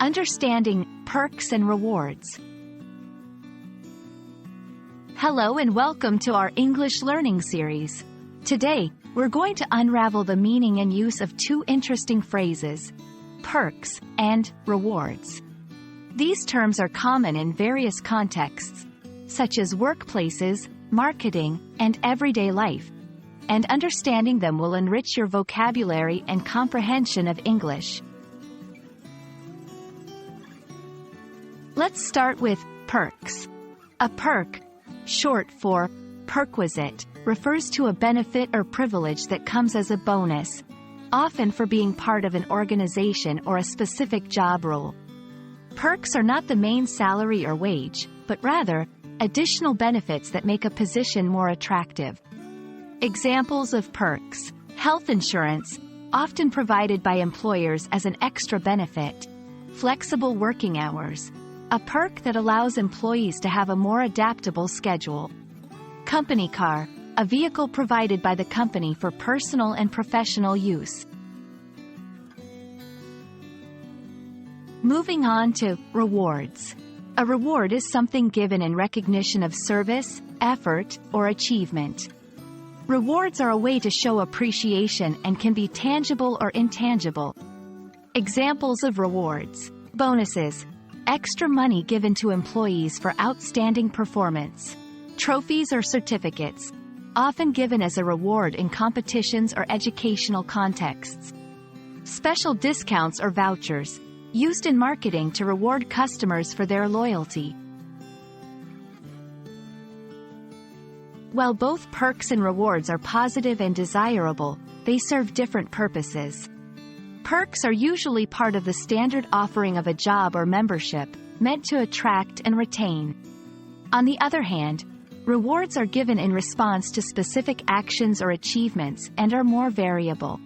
Understanding perks and rewards. Hello and welcome to our English learning series. Today, we're going to unravel the meaning and use of two interesting phrases, perks and rewards. These terms are common in various contexts, such as workplaces, marketing, and everyday life, and understanding them will enrich your vocabulary and comprehension of English. Let's start with perks. A perk, short for perquisite, refers to a benefit or privilege that comes as a bonus, often for being part of an organization or a specific job role. Perks are not the main salary or wage, but rather, additional benefits that make a position more attractive. Examples of perks: health insurance, often provided by employers as an extra benefit. Flexible working hours, a perk that allows employees to have a more adaptable schedule. Company car, a vehicle provided by the company for personal and professional use. Moving on to rewards. A reward is something given in recognition of service, effort, or achievement. Rewards are a way to show appreciation and can be tangible or intangible. Examples of rewards: bonuses, extra money given to employees for outstanding performance. Trophies or certificates, often given as a reward in competitions or educational contexts. Special discounts or vouchers, used in marketing to reward customers for their loyalty. While both perks and rewards are positive and desirable, they serve different purposes. Perks are usually part of the standard offering of a job or membership, meant to attract and retain. On the other hand, rewards are given in response to specific actions or achievements and are more variable.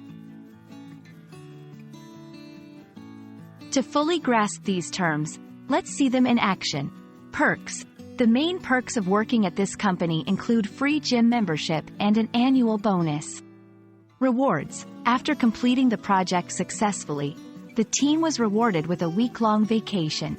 To fully grasp these terms, let's see them in action. Perks. The main perks of working at this company include free gym membership and an annual bonus. Rewards. After completing the project successfully, the team was rewarded with a week-long vacation.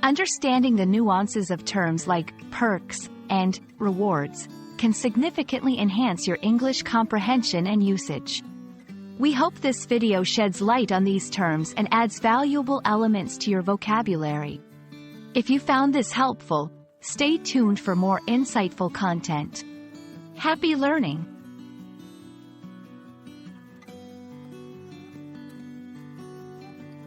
Understanding the nuances of terms like perks and rewards can significantly enhance your English comprehension and usage. We hope this video sheds light on these terms and adds valuable elements to your vocabulary. If you found this helpful, stay tuned for more insightful content. Happy learning!